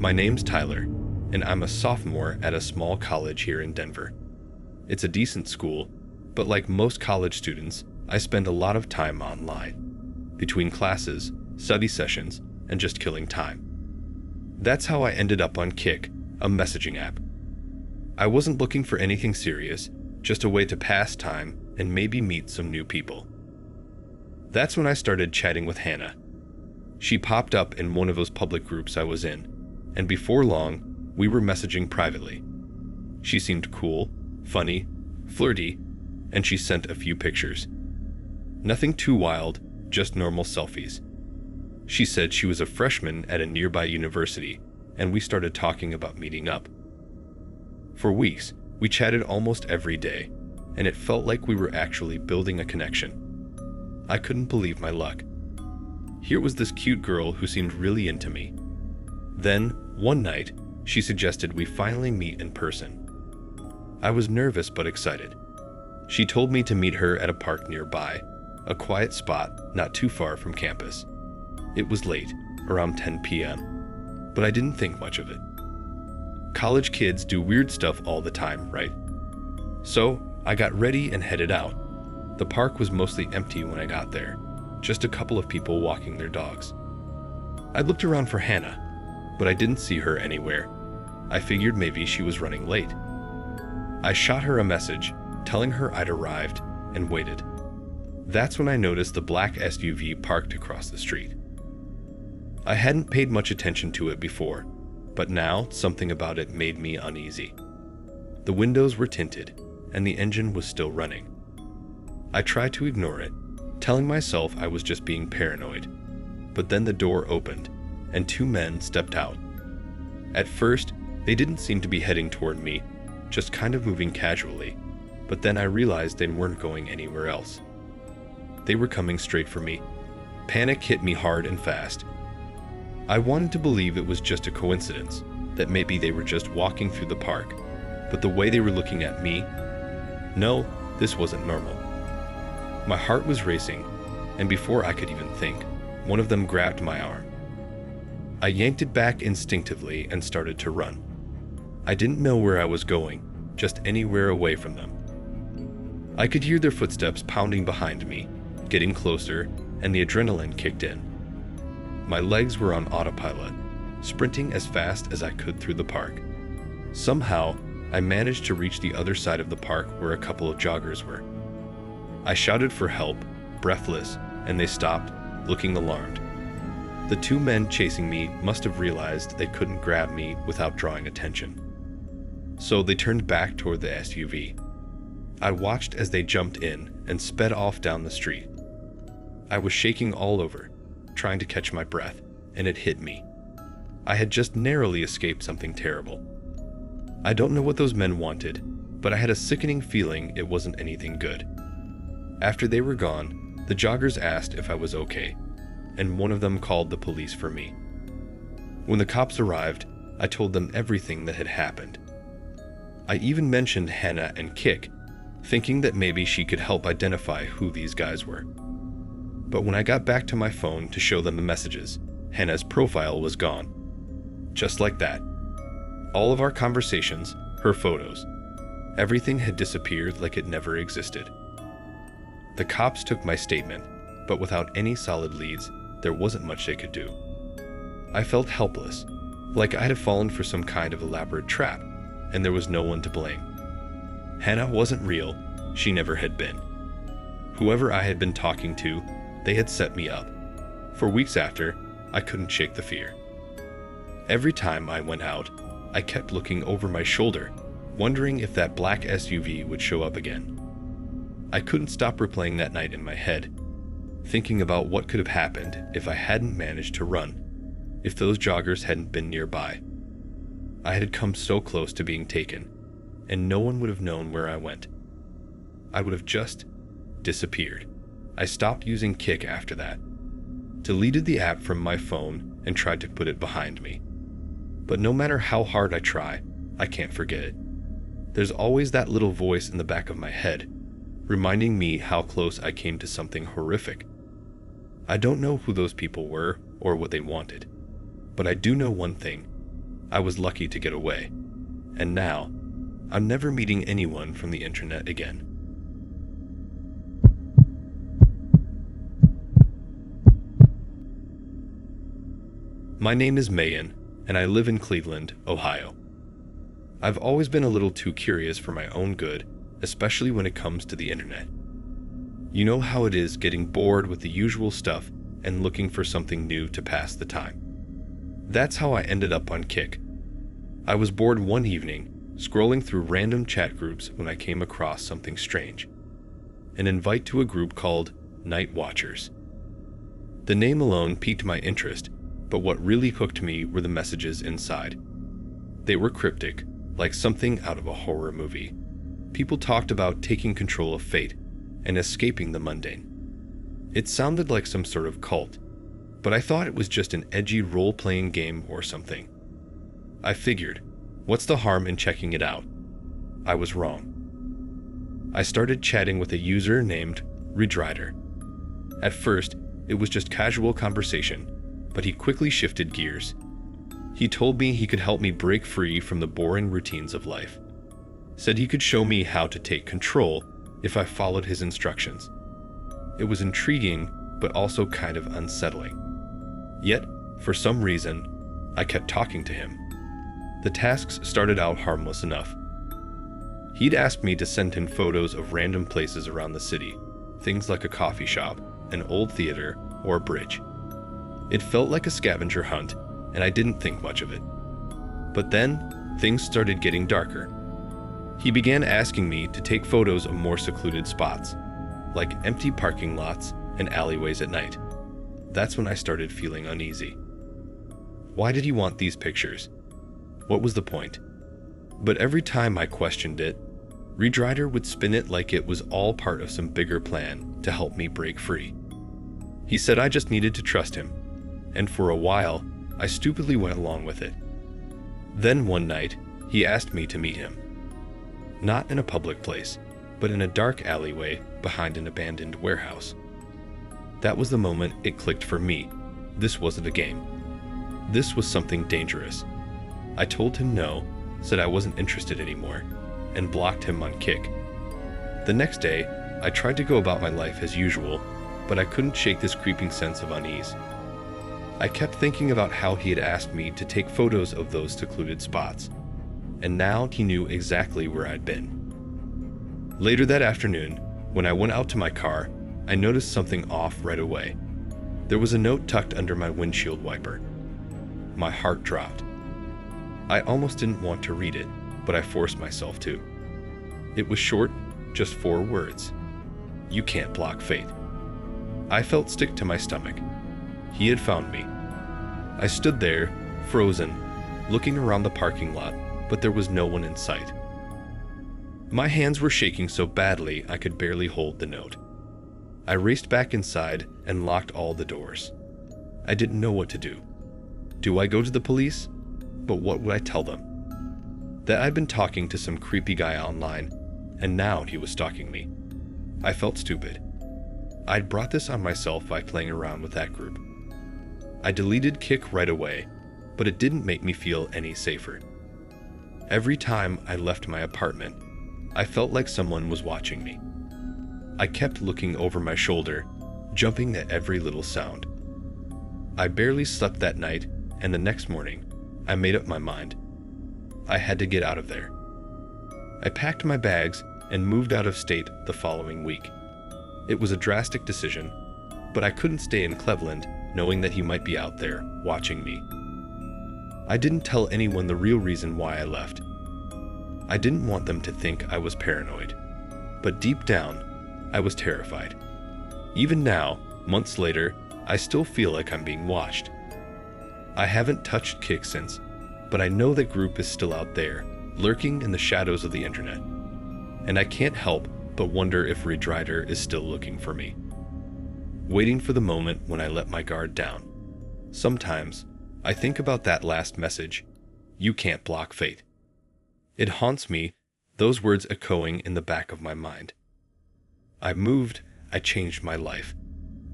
My name's Tyler, and I'm a sophomore at a small college here in Denver. It's a decent school, but like most college students, I spend a lot of time online, between classes, study sessions, and just killing time. That's how I ended up on Kik, a messaging app. I wasn't looking for anything serious, just a way to pass time and maybe meet some new people. That's when I started chatting with Hannah. She popped up in one of those public groups I was in, and before long, we were messaging privately. She seemed cool, funny, flirty, and she sent a few pictures. Nothing too wild, just normal selfies. She said she was a freshman at a nearby university, and we started talking about meeting up. For weeks, we chatted almost every day, and it felt like we were actually building a connection. I couldn't believe my luck. Here was this cute girl who seemed really into me. Then, one night, she suggested we finally meet in person. I was nervous but excited. She told me to meet her at a park nearby, a quiet spot not too far from campus. It was late, around 10 p.m., but I didn't think much of it. College kids do weird stuff all the time, right? So, I got ready and headed out. The park was mostly empty when I got there, just a couple of people walking their dogs. I looked around for Hannah, but I didn't see her anywhere. I figured maybe she was running late. I shot her a message, telling her I'd arrived, and waited. That's when I noticed the black SUV parked across the street. I hadn't paid much attention to it before, but now something about it made me uneasy. The windows were tinted, and the engine was still running. I tried to ignore it, telling myself I was just being paranoid, but then the door opened, and two men stepped out. At first, they didn't seem to be heading toward me, just kind of moving casually, but then I realized they weren't going anywhere else. They were coming straight for me. Panic hit me hard and fast. I wanted to believe it was just a coincidence, that maybe they were just walking through the park, but the way they were looking at me, no, this wasn't normal. My heart was racing, and before I could even think, one of them grabbed my arm. I yanked it back instinctively and started to run. I didn't know where I was going, just anywhere away from them. I could hear their footsteps pounding behind me, getting closer, and the adrenaline kicked in. My legs were on autopilot, sprinting as fast as I could through the park. Somehow, I managed to reach the other side of the park where a couple of joggers were. I shouted for help, breathless, and they stopped, looking alarmed. The two men chasing me must have realized they couldn't grab me without drawing attention. So they turned back toward the SUV. I watched as they jumped in and sped off down the street. I was shaking all over, trying to catch my breath, and it hit me. I had just narrowly escaped something terrible. I don't know what those men wanted, but I had a sickening feeling it wasn't anything good. After they were gone, the joggers asked if I was okay, and one of them called the police for me. When the cops arrived, I told them everything that had happened. I even mentioned Hannah and Kik, thinking that maybe she could help identify who these guys were. But when I got back to my phone to show them the messages, Hannah's profile was gone. Just like that. All of our conversations, her photos, everything had disappeared like it never existed. The cops took my statement, but without any solid leads, there wasn't much they could do. I felt helpless, like I had fallen for some kind of elaborate trap, and there was no one to blame. Hannah wasn't real, she never had been. Whoever I had been talking to, they had set me up. For weeks after, I couldn't shake the fear. Every time I went out, I kept looking over my shoulder, wondering if that black SUV would show up again. I couldn't stop replaying that night in my head, thinking about what could have happened if I hadn't managed to run, if those joggers hadn't been nearby. I had come so close to being taken, and no one would have known where I went. I would have just disappeared. I stopped using Kik after that, deleted the app from my phone, and tried to put it behind me. But no matter how hard I try, I can't forget it. There's always that little voice in the back of my head, reminding me how close I came to something horrific. I don't know who those people were or what they wanted, but I do know one thing. I was lucky to get away. And now, I'm never meeting anyone from the internet again. My name is Mayan, and I live in Cleveland, Ohio. I've always been a little too curious for my own good, especially when it comes to the internet. You know how it is getting bored with the usual stuff and looking for something new to pass the time. That's how I ended up on Kik. I was bored one evening, scrolling through random chat groups when I came across something strange. An invite to a group called Night Watchers. The name alone piqued my interest, but what really hooked me were the messages inside. They were cryptic, like something out of a horror movie. People talked about taking control of fate and escaping the mundane. It sounded like some sort of cult, but I thought it was just an edgy role-playing game or something. I figured, what's the harm in checking it out? I was wrong. I started chatting with a user named Redrider. At first, it was just casual conversation, but he quickly shifted gears. He told me he could help me break free from the boring routines of life. Said he could show me how to take control if I followed his instructions. It was intriguing, but also kind of unsettling. Yet, for some reason, I kept talking to him. The tasks started out harmless enough. He'd asked me to send him photos of random places around the city, things like a coffee shop, an old theater, or a bridge. It felt like a scavenger hunt, and I didn't think much of it. But then, things started getting darker. He began asking me to take photos of more secluded spots, like empty parking lots and alleyways at night. That's when I started feeling uneasy. Why did he want these pictures? What was the point? But every time I questioned it, Redrider would spin it like it was all part of some bigger plan to help me break free. He said I just needed to trust him, and for a while, I stupidly went along with it. Then one night, he asked me to meet him. Not in a public place, but in a dark alleyway behind an abandoned warehouse. That was the moment it clicked for me. This wasn't a game. This was something dangerous. I told him no, said I wasn't interested anymore, and blocked him on Kik. The next day, I tried to go about my life as usual, but I couldn't shake this creeping sense of unease. I kept thinking about how he had asked me to take photos of those secluded spots, and now he knew exactly where I'd been. Later that afternoon, when I went out to my car, I noticed something off right away. There was a note tucked under my windshield wiper. My heart dropped. I almost didn't want to read it, but I forced myself to. It was short, just 4 words. You can't block fate. I felt sick to my stomach. He had found me. I stood there, frozen, looking around the parking lot, but there was no one in sight. My hands were shaking so badly I could barely hold the note. I raced back inside and locked all the doors. I didn't know what to do. Do I go to the police? But what would I tell them? That I'd been talking to some creepy guy online, and now he was stalking me. I felt stupid. I'd brought this on myself by playing around with that group. I deleted Kik right away, but it didn't make me feel any safer. Every time I left my apartment, I felt like someone was watching me. I kept looking over my shoulder, jumping at every little sound. I barely slept that night, and the next morning, I made up my mind. I had to get out of there. I packed my bags and moved out of state the following week. It was a drastic decision, but I couldn't stay in Cleveland knowing that he might be out there watching me. I didn't tell anyone the real reason why I left. I didn't want them to think I was paranoid, but deep down, I was terrified. Even now, months later, I still feel like I'm being watched. I haven't touched Kik since, but I know that group is still out there, lurking in the shadows of the internet. And I can't help but wonder if Redrider is still looking for me, waiting for the moment when I let my guard down. Sometimes, I think about that last message, you can't block fate. It haunts me, those words echoing in the back of my mind. I moved, I changed my life,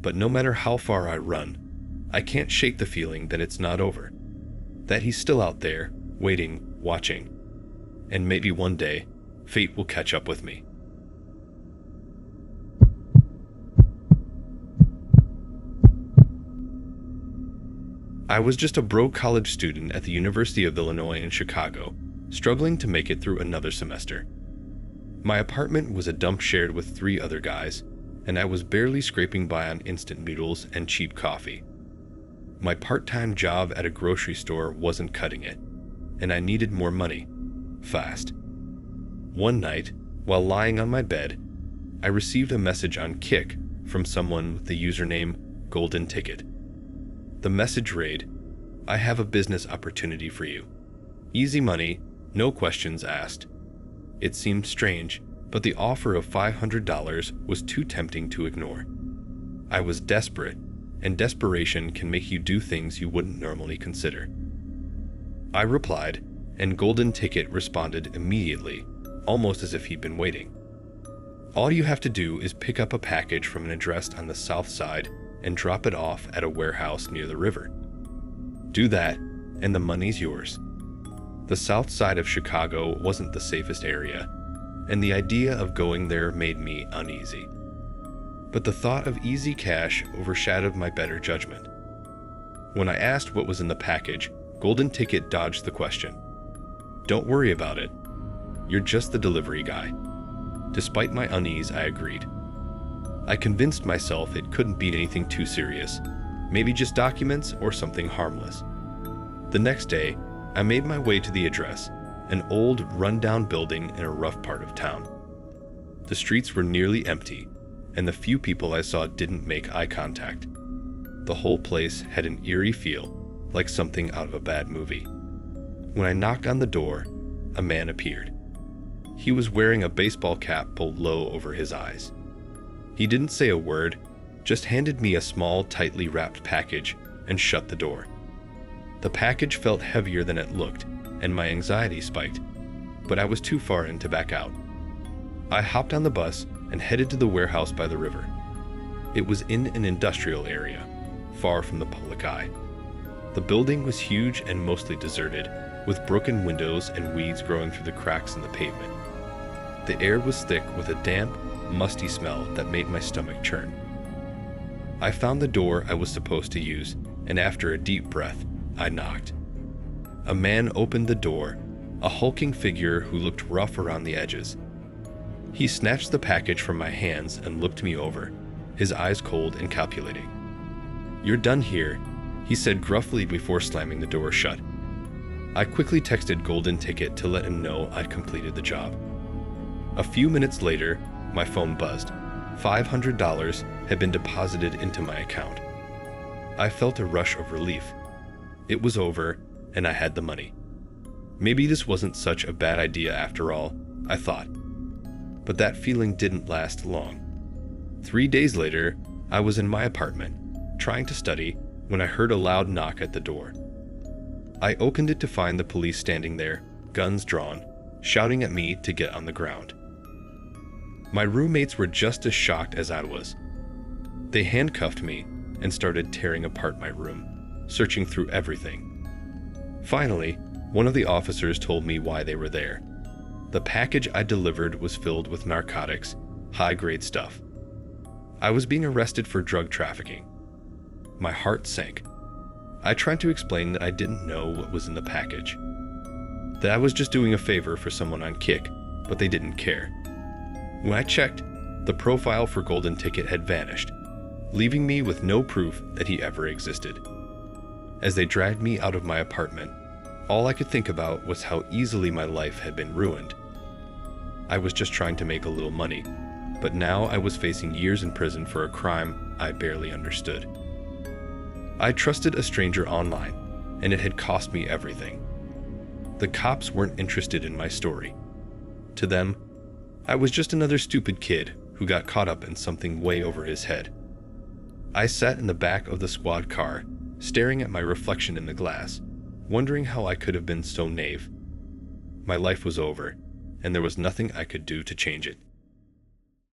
but no matter how far I run, I can't shake the feeling that it's not over, that he's still out there, waiting, watching. And maybe one day, fate will catch up with me. I was just a broke college student at the University of Illinois in Chicago, struggling to make it through another semester. My apartment was a dump shared with 3 other guys, and I was barely scraping by on instant noodles and cheap coffee. My part-time job at a grocery store wasn't cutting it, and I needed more money, fast. One night, while lying on my bed, I received a message on Kik from someone with the username Golden Ticket. The message read, "I have a business opportunity for you. Easy money, no questions asked." It seemed strange, but the offer of $500 was too tempting to ignore. I was desperate, and desperation can make you do things you wouldn't normally consider. I replied, and Golden Ticket responded immediately, almost as if he'd been waiting. "All you have to do is pick up a package from an address on the south side and drop it off at a warehouse near the river. Do that, and the money's yours." The south side of Chicago wasn't the safest area, and the idea of going there made me uneasy. But the thought of easy cash overshadowed my better judgment. When I asked what was in the package, Golden Ticket dodged the question. "Don't worry about it. You're just the delivery guy." Despite my unease, I agreed. I convinced myself it couldn't be anything too serious, maybe just documents or something harmless. The next day, I made my way to the address, an old, run-down building in a rough part of town. The streets were nearly empty, and the few people I saw didn't make eye contact. The whole place had an eerie feel, like something out of a bad movie. When I knocked on the door, a man appeared. He was wearing a baseball cap pulled low over his eyes. He didn't say a word, just handed me a small, tightly wrapped package and shut the door. The package felt heavier than it looked, and my anxiety spiked, but I was too far in to back out. I hopped on the bus and headed to the warehouse by the river. It was in an industrial area, far from the public eye. The building was huge and mostly deserted, with broken windows and weeds growing through the cracks in the pavement. The air was thick with a damp, musty smell that made my stomach churn. I found the door I was supposed to use, and after a deep breath, I knocked. A man opened the door, a hulking figure who looked rough around the edges. He snatched the package from my hands and looked me over, his eyes cold and calculating. "You're done here," he said gruffly before slamming the door shut. I quickly texted Golden Ticket to let him know I'd completed the job. A few minutes later, my phone buzzed. $500 had been deposited into my account. I felt a rush of relief. It was over, and I had the money. Maybe this wasn't such a bad idea after all, I thought. But that feeling didn't last long. 3 days later, I was in my apartment, trying to study, when I heard a loud knock at the door. I opened it to find the police standing there, guns drawn, shouting at me to get on the ground. My roommates were just as shocked as I was. They handcuffed me and started tearing apart my room, searching through everything. Finally, one of the officers told me why they were there. The package I delivered was filled with narcotics, high-grade stuff. I was being arrested for drug trafficking. My heart sank. I tried to explain that I didn't know what was in the package, that I was just doing a favor for someone on Kik, but they didn't care. When I checked, the profile for Golden Ticket had vanished, leaving me with no proof that he ever existed. As they dragged me out of my apartment, all I could think about was how easily my life had been ruined. I was just trying to make a little money, but now I was facing years in prison for a crime I barely understood. I trusted a stranger online, and it had cost me everything. The cops weren't interested in my story. To them, I was just another stupid kid who got caught up in something way over his head. I sat in the back of the squad car, staring at my reflection in the glass, wondering how I could have been so naive. My life was over, and there was nothing I could do to change it.